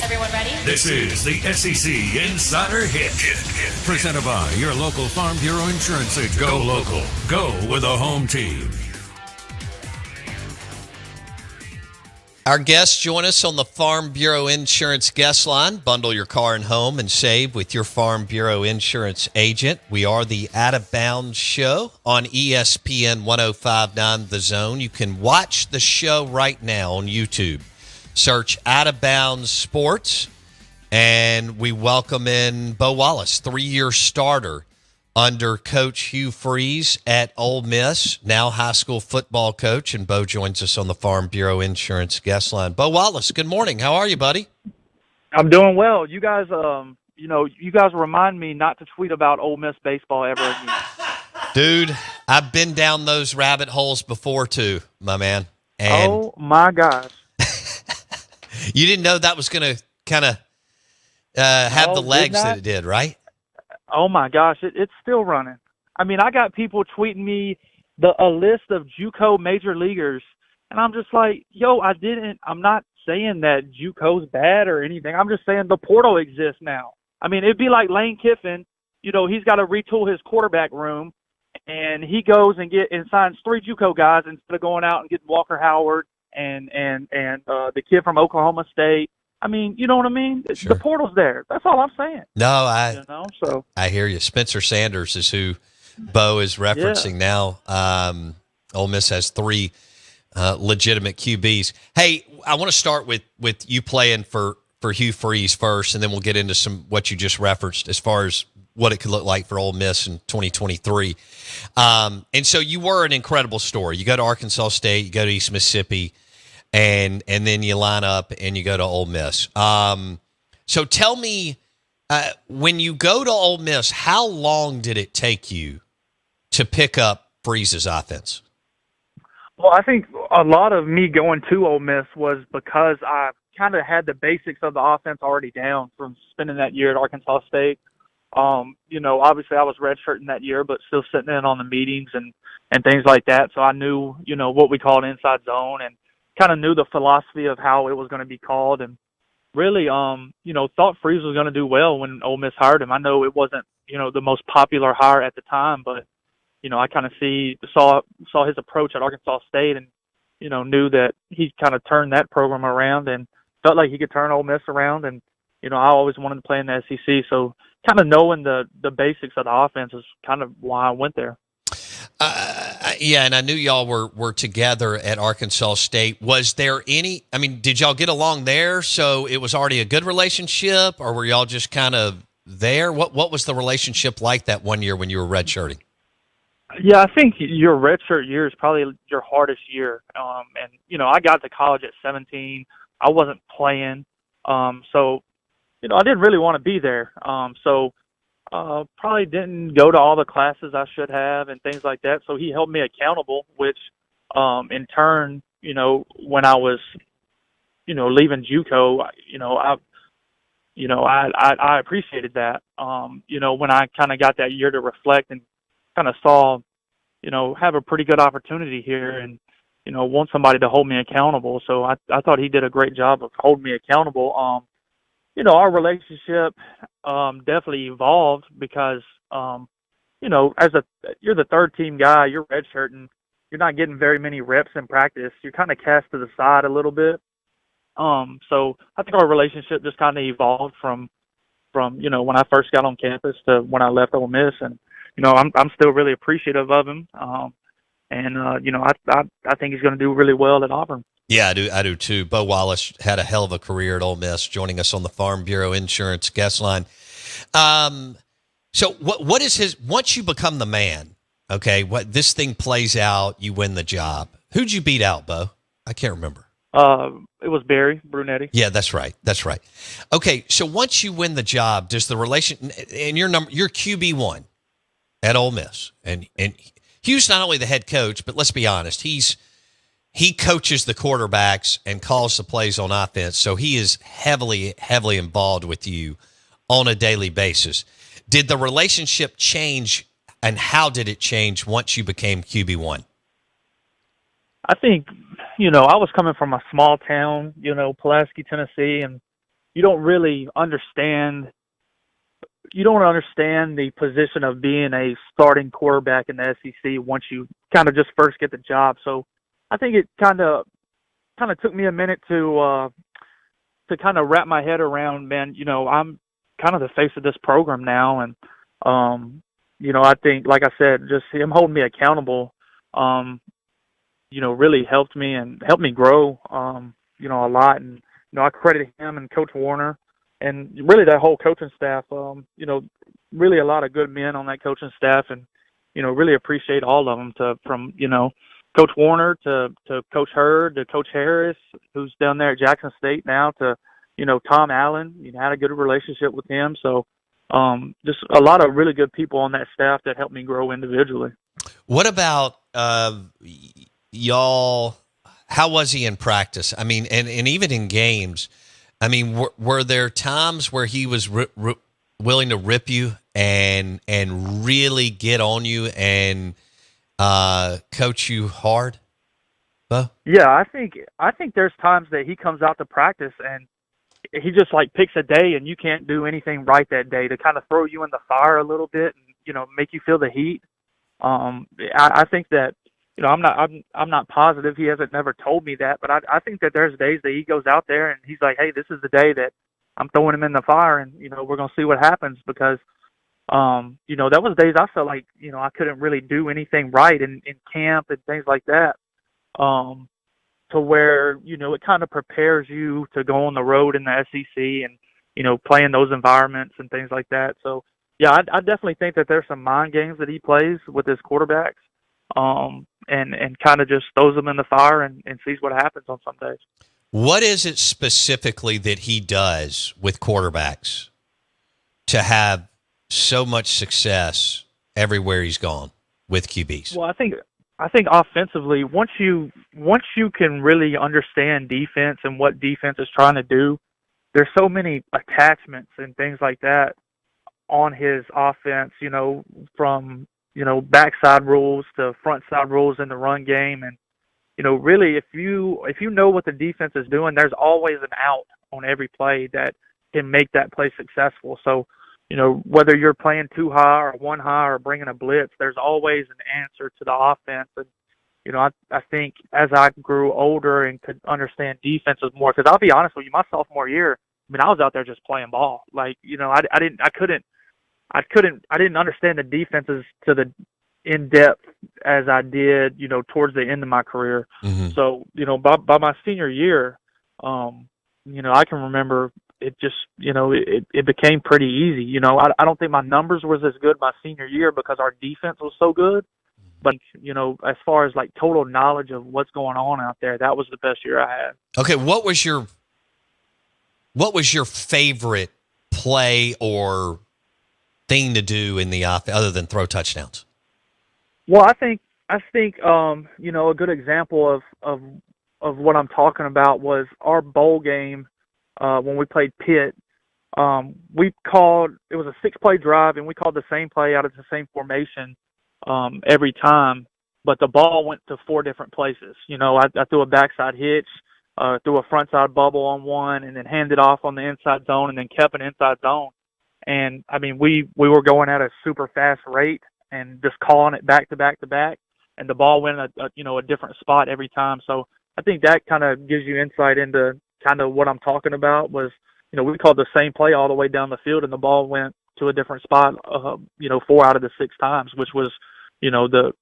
Everyone ready? This is the SEC Insider Hit. Presented by your local Farm Bureau Insurance agent. Go local. Go with a home team. Our guests join us on the Farm Bureau Insurance guest line. Bundle your car and home and save with your Farm Bureau Insurance agent. We are the Out of Bounds show on ESPN 105.9 The Zone. You can watch the show right now on YouTube. Search Out of Bounds Sports, and we welcome in Bo Wallace, 3-year starter under Coach Hugh Freeze at Ole Miss, now high school football coach, and Bo joins us on the Farm Bureau Insurance guest line. Bo Wallace, good morning. How are you, buddy? I'm doing well. You guys, you guys remind me not to tweet about Ole Miss baseball ever again. Dude, I've been down those rabbit holes before too, my man. And oh my gosh! You didn't know that was going to kind of have the legs that it did, right? Oh my gosh, it's still running. I mean, I got people tweeting me a list of JUCO major leaguers, and I'm just like, yo, I'm not saying that JUCO's bad or anything. I'm just saying the portal exists now. I mean, it'd be like Lane Kiffin, he's got to retool his quarterback room, and he goes and signs 3 JUCO guys instead of going out and getting Walker Howard and the kid from Oklahoma State. I mean, you know what I mean? Sure. The portal's there. That's all I'm saying. No, I hear you. Spencer Sanders is who Bo is referencing now. Ole Miss has 3 legitimate QBs. Hey, I want to start with you playing for Hugh Freeze first, and then we'll get into what you just referenced as far as what it could look like for Ole Miss in 2023. And so you were an incredible story. You go to Arkansas State, you go to East Mississippi, and then you line up and you go to Ole Miss. So tell me, when you go to Ole Miss, how long did it take you to pick up Freeze's offense? Well, I think a lot of me going to Ole Miss was because I kind of had the basics of the offense already down from spending that year at Arkansas State. Obviously I was redshirting that year, but still sitting in on the meetings and things like that. So I knew, what we call an inside zone and kind of knew the philosophy of how it was going to be called, and really, thought Freeze was going to do well when Ole Miss hired him. I know it wasn't, the most popular hire at the time, but, I kind of saw his approach at Arkansas State and, knew that he kind of turned that program around and felt like he could turn Ole Miss around. And, I always wanted to play in the SEC. So kind of knowing the basics of the offense is kind of why I went there. Yeah, and I knew y'all were together at Arkansas State. Was there did y'all get along there so it was already a good relationship, or were y'all just kind of there? What was the relationship like that one year when you were redshirting? Yeah, I think your redshirt year is probably your hardest year. I got to college at 17. I wasn't playing. So, I didn't really want to be there. Probably didn't go to all the classes I should have and things like that. So he held me accountable, which, in turn, when I was, leaving JUCO, I appreciated that. When I kind of got that year to reflect and kind of saw, have a pretty good opportunity here and, want somebody to hold me accountable. So I thought he did a great job of holding me accountable. Our relationship definitely evolved because, you're the third team guy, you're redshirting, you're not getting very many reps in practice. You're kind of cast to the side a little bit. So I think our relationship just kind of evolved from when I first got on campus to when I left Ole Miss, and I'm still really appreciative of him. I think he's going to do really well at Auburn. Yeah, I do too. Bo Wallace had a hell of a career at Ole Miss, joining us on the Farm Bureau Insurance guest line. So what is once you become the man, okay, what this thing plays out, you win the job. Who'd you beat out, Bo? I can't remember. It was Barry Brunetti. Yeah, that's right. Okay, so once you win the job, does the relation, and you're QB1 at Ole Miss, and Hugh's not only the head coach, but let's be honest, he coaches the quarterbacks and calls the plays on offense, so he is heavily involved with you on a daily basis. Did the relationship change, and how did it change once you became QB1? I think, I was coming from a small town, Pulaski, Tennessee, and, you don't really understand. You don't understand the position of being a starting quarterback in the SEC once you kind of just first get the job. So I think it kind of took me a minute to kind of wrap my head around, man, I'm kind of the face of this program now. And, I think, like I said, just him holding me accountable, really helped me and helped me grow, a lot. And, I credit him and Coach Warner and really that whole coaching staff, really a lot of good men on that coaching staff, and, really appreciate all of them from Coach Warner to Coach Hurd to Coach Harris, who's down there at Jackson State now, to, Tom Allen. Had a good relationship with him. So just a lot of really good people on that staff that helped me grow individually. What about y'all? How was he in practice? I mean, and even in games, I mean, were there times where he was willing to rip you and really get on you and coach you hard? Bo? Yeah, I think there's times that he comes out to practice and he just like picks a day and you can't do anything right that day to kind of throw you in the fire a little bit and make you feel the heat. I think that I'm not positive. He hasn't never told me that, but I think that there's days that he goes out there and he's like, hey, this is the day that I'm throwing him in the fire, and we're gonna see what happens, because that was days I felt like I couldn't really do anything right in camp and things like that. To where it kind of prepares you to go on the road in the SEC and play in those environments and things like that. So yeah, I definitely think that there's some mind games that he plays with his quarterbacks, and kind of just throws them in the fire and sees what happens on some days. What is it specifically that he does with quarterbacks to have so much success everywhere he's gone with QBs? Well, I think offensively, once you can really understand defense and what defense is trying to do, there's so many attachments and things like that on his offense, from backside rules to front side rules in the run game. And really, if you know what the defense is doing, there's always an out on every play that can make that play successful. So whether you're playing too high or one high or bringing a blitz, there's always an answer to the offense. And I think as I grew older and could understand defenses more, because I'll be honest with you, my sophomore year, I was out there just playing ball. Like I didn't understand the defenses to the in depth as I did towards the end of my career. Mm-hmm. So by my senior year, I can remember it just, it became pretty easy. I don't think my numbers was as good my senior year because our defense was so good. But, as far as like total knowledge of what's going on out there, that was the best year I had. Okay. What was your favorite play or thing to do in the offense other than throw touchdowns? Well, I think, a good example of what I'm talking about was our bowl game. When we played Pitt, it was a 6-play drive, and we called the same play out of the same formation every time, but the ball went to 4 different places. I threw a backside hitch, threw a frontside bubble on one, and then handed off on the inside zone, and then kept an inside zone. And we were going at a super fast rate and just calling it back to back to back, and the ball went a different spot every time. So I think that kind of gives you insight into kind of what I'm talking about. Was we called the same play all the way down the field, and the ball went to a different spot 4 out of the 6 times, which was the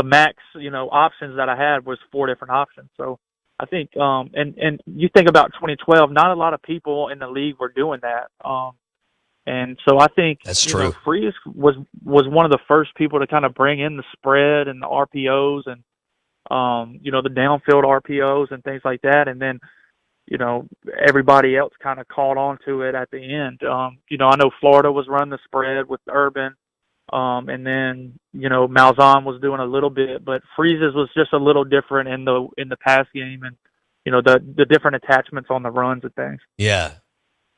max options that I had was 4 different options. So I think and you think about 2012, not a lot of people in the league were doing that, and so I think that's true. Freeze was one of the first people to kind of bring in the spread and the RPOs and the downfield RPOs and things like that, and then everybody else kind of caught on to it at the end. I know Florida was running the spread with Urban, and then Malzahn was doing a little bit, but Freeze's was just a little different in the pass game, and the different attachments on the runs and things. Yeah,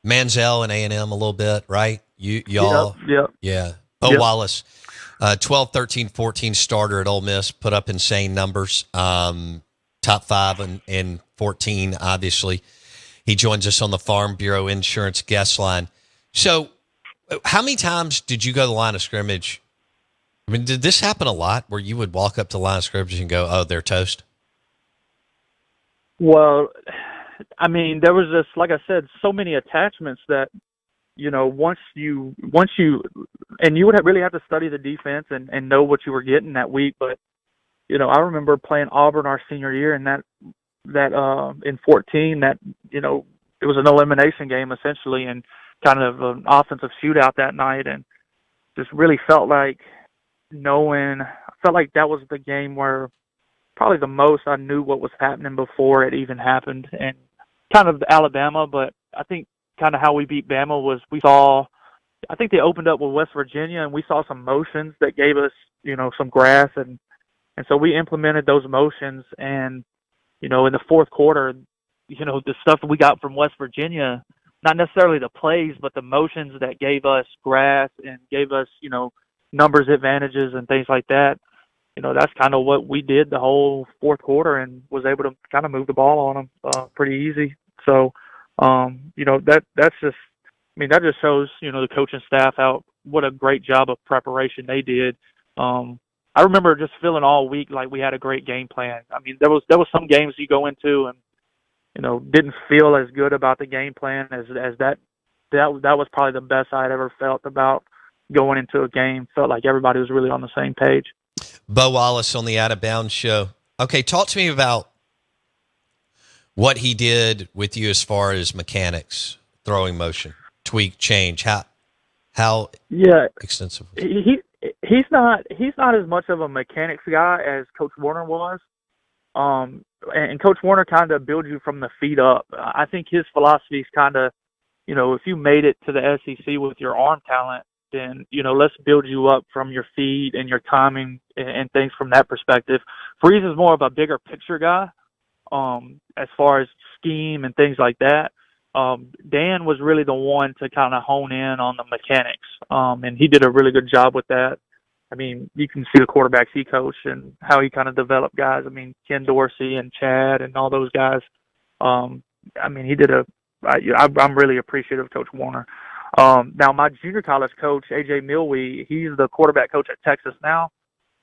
Manziel and A&M a little bit, right? Y'all, yep. Yeah. Bo Wallace, 12, 13, 14 starter at Ole Miss, put up insane numbers. Top 5 and 14, obviously. He joins us on the Farm Bureau Insurance guest line. So how many times did you go to the line of scrimmage? I mean, did this happen a lot where you would walk up to the line of scrimmage and go, oh, they're toast? Well, I mean, there was just, like I said, so many attachments that, once you, and you would really have to study the defense and know what you were getting that week. But, I remember playing Auburn our senior year, and that in 14, that, it was an elimination game essentially, and kind of an offensive shootout that night, and just really felt like that was the game where probably the most I knew what was happening before it even happened. And kind of Alabama, but I think kind of how we beat Bama was I think they opened up with West Virginia, and we saw some motions that gave us, some grass, and so we implemented those motions. And, in the fourth quarter, the stuff that we got from West Virginia, not necessarily the plays, but the motions that gave us grass and gave us, numbers advantages and things like that. That's kind of what we did the whole fourth quarter, and was able to kind of move the ball on them pretty easy. So, that's just, that just shows, the coaching staff what a great job of preparation they did. I remember just feeling all week like we had a great game plan. I mean, there was some games you go into and, didn't feel as good about the game plan as that. That was probably the best I'd ever felt about going into a game. Felt like everybody was really on the same page. Bo Wallace on the Out of Bounds show. Okay, talk to me about what he did with you as far as mechanics, throwing motion, tweak, change. How extensive? He's not as much of a mechanics guy as Coach Warner was. And Coach Warner kind of builds you from the feet up. I think his philosophy is kind of, if you made it to the SEC with your arm talent, then, let's build you up from your feet and your timing and things from that perspective. Freeze is more of a bigger picture guy, as far as scheme and things like that. Dan was really the one to kind of hone in on the mechanics, and he did a really good job with that. I mean, you can see the quarterbacks he coached and how he kind of developed guys. I mean, Ken Dorsey and Chad and all those guys. He did I'm really appreciative of Coach Warner. Now, my junior college coach, A.J. Milwee, he's the quarterback coach at Texas now.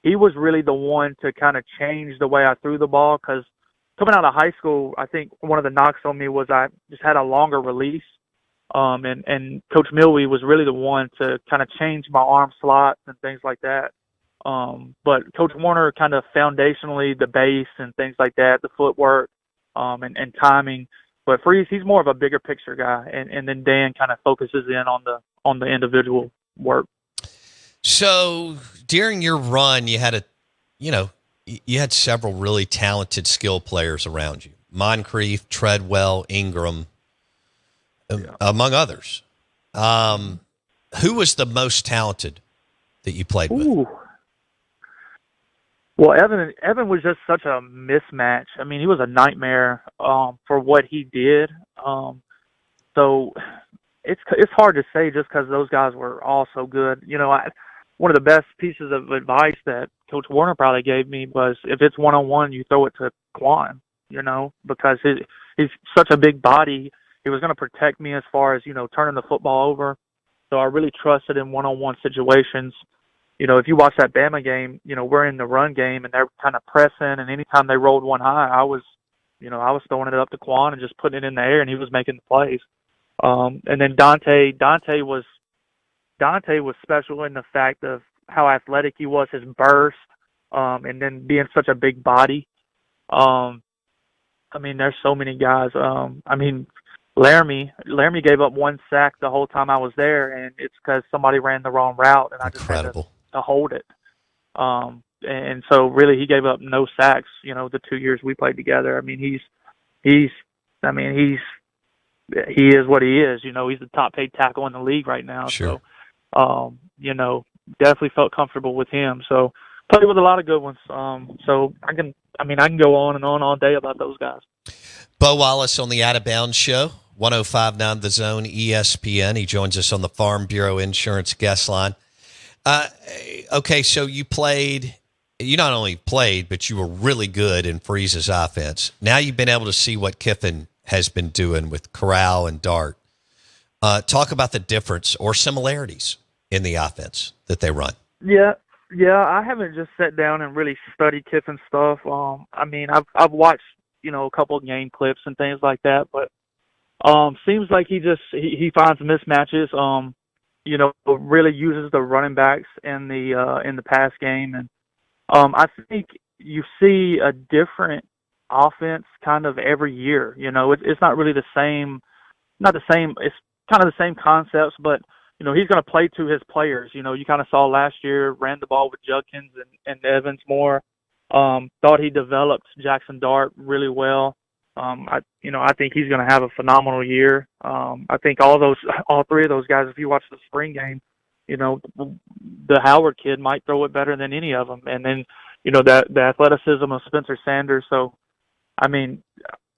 He was really the one to kind of change the way I threw the ball, because coming out of high school, I think one of the knocks on me was I just had a longer release. And Coach Milwee was really the one to kind of change my arm slots and things like that. But Coach Warner kind of foundationally, the base and things like that, the footwork, and timing. But Freeze, he's more of a bigger picture guy, and then Dan kind of focuses in on the individual work. So during your run, you had you had several really talented skill players around you: Moncrief, Treadwell, Ingram, among others. Who was the most talented that you played with? Well, Evan was just such a mismatch. I mean, he was a nightmare for what he did. So it's hard to say just because those guys were all so good. One of the best pieces of advice that Coach Warner probably gave me was, if it's one-on-one, you throw it to Quan, because he's such a big body. He was going to protect me as far as, turning the football over. So I really trusted in one-on-one situations. If you watch that Bama game, we're in the run game and they're kind of pressing, and anytime they rolled one high, I was throwing it up to Quan and just putting it in the air, and he was making the plays. And then Dante was special in the fact of how athletic he was, his burst, and then being such a big body. There's so many guys. Laramie gave up one sack the whole time I was there, and it's because somebody ran the wrong route, and I just had to hold it. And so really he gave up no sacks, the 2 years we played together. He is what he is. He's the top paid tackle in the league right now. Sure. So, definitely felt comfortable with him. So played with a lot of good ones. So I can go on and on all day about those guys. Bo Wallace on the Out of Bounds show, 105.9 The Zone, ESPN. He joins us on the Farm Bureau Insurance guest line. Okay, so you not only played, but you were really good in Freeze's offense. Now you've been able to see what Kiffin has been doing with Corral and Dart. Talk about the difference or similarities in the offense that they run. Yeah, I haven't just sat down and really studied Kiffin's stuff. I mean, I've watched, a couple of game clips and things like that, but seems like he finds mismatches. Really uses the running backs in the pass game, and I think you see a different offense kind of every year. It's not really the same, not the same. It's kind of the same concepts, but he's going to play to his players. You kind of saw last year, ran the ball with Judkins and Evans more. Thought he developed Jackson Dart really well. I think he's going to have a phenomenal year. I think all three of those guys, if you watch the spring game, the Howard kid might throw it better than any of them. And then, the athleticism of Spencer Sanders. So, I mean,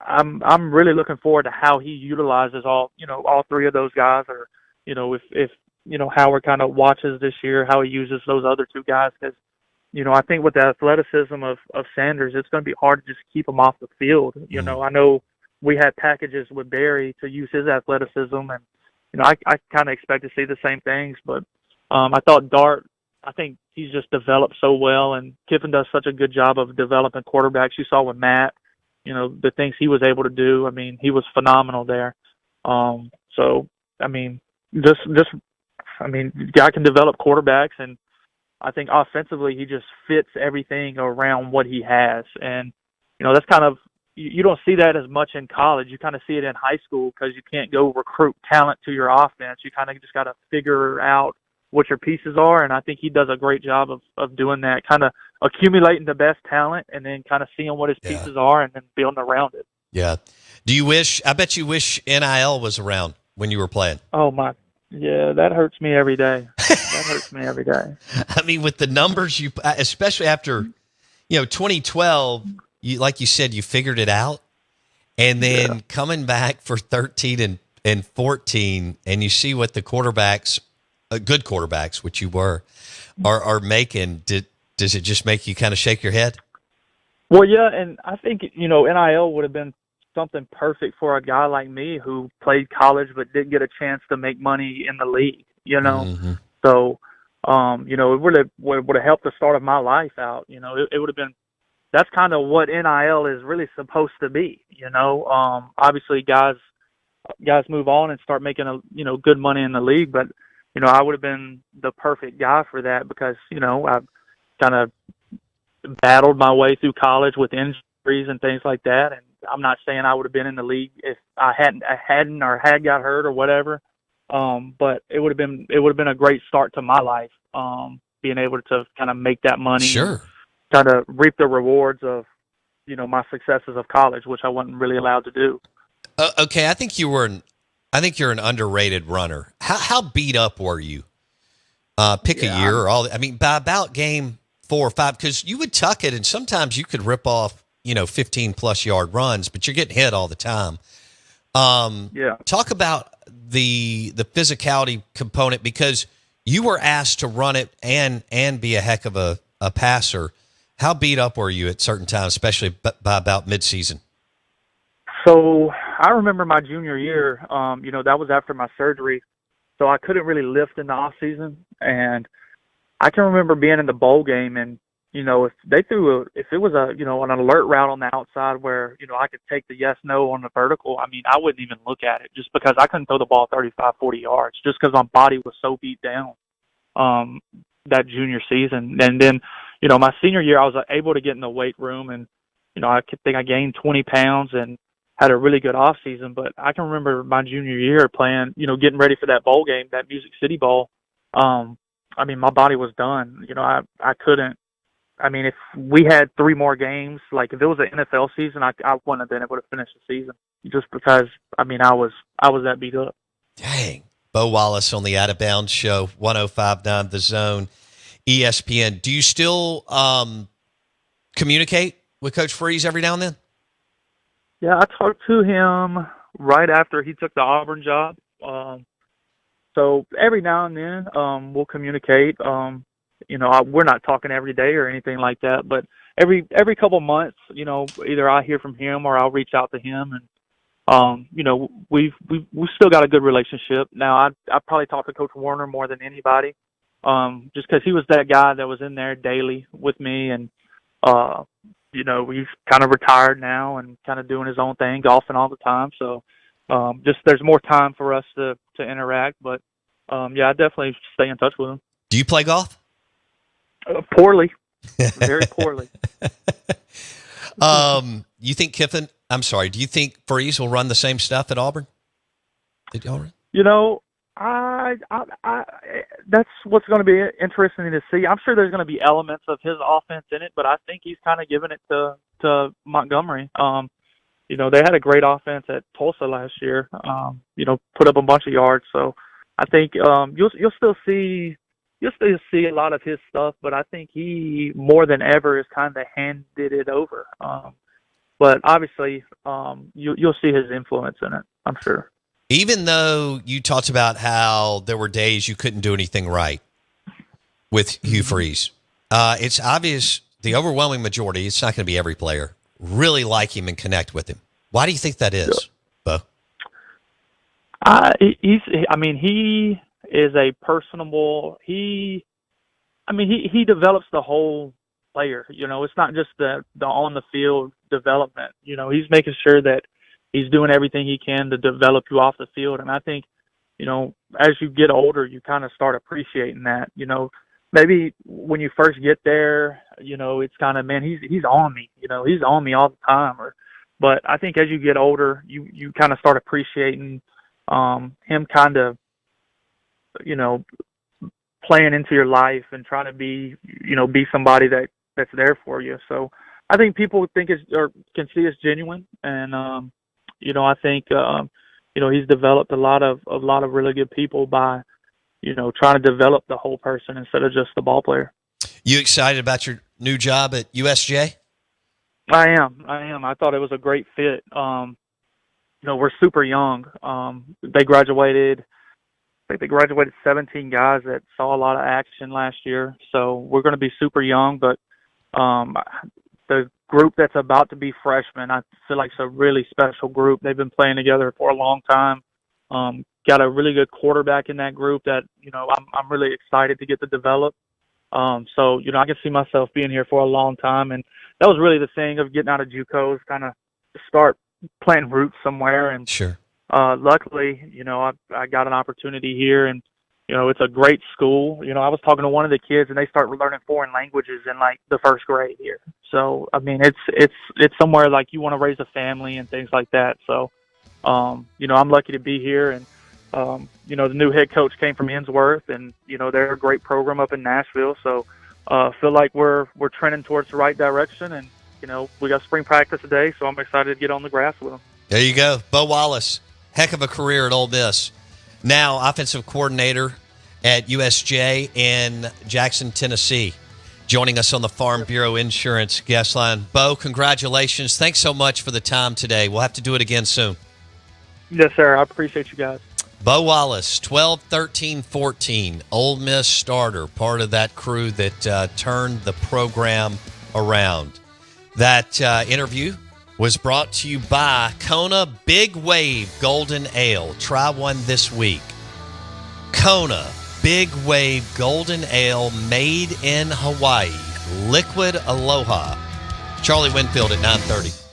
I'm really looking forward to how he utilizes all three of those guys, or, if Howard kind of watches this year, how he uses those other two guys. Because, I think with the athleticism of Sanders, it's going to be hard to just keep him off the field. I know we had packages with Barry to use his athleticism, and, I kind of expect to see the same things. But I thought Dart, I think he's just developed so well, and Kiffin does such a good job of developing quarterbacks. You saw with Matt, the things he was able to do. I mean, he was phenomenal there. So, I mean, the guy can develop quarterbacks, and I think offensively he just fits everything around what he has. And, that's kind of, you don't see that as much in college. You kind of see it in high school because you can't go recruit talent to your offense. You kind of just got to figure out what your pieces are, and I think he does a great job of doing that, kind of accumulating the best talent and then kind of seeing what his pieces are and then building around it. Yeah. I bet you wish NIL was around when you were playing. Oh, yeah, that hurts me every day. That hurts me every day. I mean, with the numbers especially after, 2012, like you said, you figured it out, and then coming back for 13 and 14, and you see what the quarterbacks, good quarterbacks, which you were, are making. Does it just make you kind of shake your head? Well, yeah, and I think, NIL would have been something perfect for a guy like me who played college but didn't get a chance to make money in the league, Mm-hmm. So, it would have helped the start of my life out. It would have been, that's kind of what NIL is really supposed to be, Obviously, guys move on and start making, good money in the league, but I would have been the perfect guy for that because, I've kind of battled my way through college with injuries and things like that. And I'm not saying I would have been in the league if I hadn't or had got hurt or whatever. But it would have been a great start to my life, being able to kind of make that money. Sure. Kind of reap the rewards of, my successes of college, which I wasn't really allowed to do. Okay. I think you're an underrated runner. How beat up were you? Pick a year by about game 4 or 5, because you would tuck it and sometimes you could rip off, 15 plus yard runs, but you're getting hit all the time. Talk about the physicality component, because you were asked to run it and be a heck of a passer. How beat up were you at certain times, especially by about midseason? So I remember my junior year, that was after my surgery. So I couldn't really lift in the off season. And I can remember being in the bowl game and, if it was an alert route on the outside where, I could take the yes, no on the vertical, I mean, I wouldn't even look at it just because I couldn't throw the ball 35, 40 yards just because my body was so beat down, that junior season. And then, my senior year, I was able to get in the weight room and, I think I gained 20 pounds and had a really good off season. But I can remember my junior year playing, getting ready for that bowl game, that Music City Bowl. I mean, my body was done. I couldn't. I mean, if we had 3 more games, like if it was an NFL season, I wouldn't have been able to finish the season just because, I mean, I was that beat up. Dang. Bo Wallace on the Out of Bounds Show, 105.9 The Zone, ESPN. Do you still communicate with Coach Freeze every now and then? Yeah, I talked to him right after he took the Auburn job. So every now and then we'll communicate. We're not talking every day or anything like that, but every couple months, either I hear from him or I'll reach out to him, and we've still got a good relationship. Now, I probably talk to Coach Warner more than anybody, just because he was that guy that was in there daily with me, and he's kind of retired now and kind of doing his own thing, golfing all the time. So, just there's more time for us to interact. But I definitely stay in touch with him. Do you play golf? Poorly, very poorly. You think Kiffin? I'm sorry. Do you think Freeze will run the same stuff at Auburn? Did y'all run? I that's what's going to be interesting to see. I'm sure there's going to be elements of his offense in it, but I think he's kind of giving it to Montgomery. They had a great offense at Tulsa last year. Put up a bunch of yards. So I think you'll still see a lot of his stuff, but I think he more than ever has kind of handed it over. But obviously, you'll see his influence in it, I'm sure. Even though you talked about how there were days you couldn't do anything right with Hugh Freeze, it's obvious the overwhelming majority, it's not going to be every player, really like him and connect with him. Why do you think that is, Bo? He is a personable. He develops the whole player. It's not just the on the field development. He's making sure that he's doing everything he can to develop you off the field. And I think, as you get older, you kind of start appreciating that. Maybe when you first get there, it's kind of, man, he's on me. He's on me all the time. But I think as you get older, you kind of start appreciating him kind of, playing into your life and trying to be somebody that's there for you. So I think people think can see it's genuine, and I think he's developed a lot of really good people by trying to develop the whole person instead of just the ball player. You excited about your new job at USJ? I am. I thought it was a great fit. We're super young. They graduated. I think they graduated 17 guys that saw a lot of action last year. So we're going to be super young, but the group that's about to be freshmen, I feel like it's a really special group. They've been playing together for a long time. Got a really good quarterback in that group that, I'm really excited to get to develop. So I can see myself being here for a long time. And that was really the thing of getting out of JUCOs, kind of start playing roots somewhere. And sure. Luckily, I got an opportunity here, and it's a great school. I was talking to one of the kids, and they start learning foreign languages in like the first grade here. So it's somewhere like you want to raise a family and things like that. So I'm lucky to be here, and the new head coach came from Innsworth, and they're a great program up in Nashville. So feel like we're trending towards the right direction, and we got spring practice today, so I'm excited to get on the grass with them. There you go, Bo Wallace. Heck of a career at Ole Miss. Now offensive coordinator at USJ in Jackson, Tennessee. Joining us on the Farm Bureau Insurance guest line. Bo, congratulations. Thanks so much for the time today. We'll have to do it again soon. Yes, sir. I appreciate you guys. Bo Wallace, 12, 13, 14, Ole Miss starter, part of that crew that turned the program around. That interview was brought to you by Kona Big Wave Golden Ale. Try one this week. Kona Big Wave Golden Ale, made in Hawaii. Liquid Aloha. Charlie Winfield at 9:30.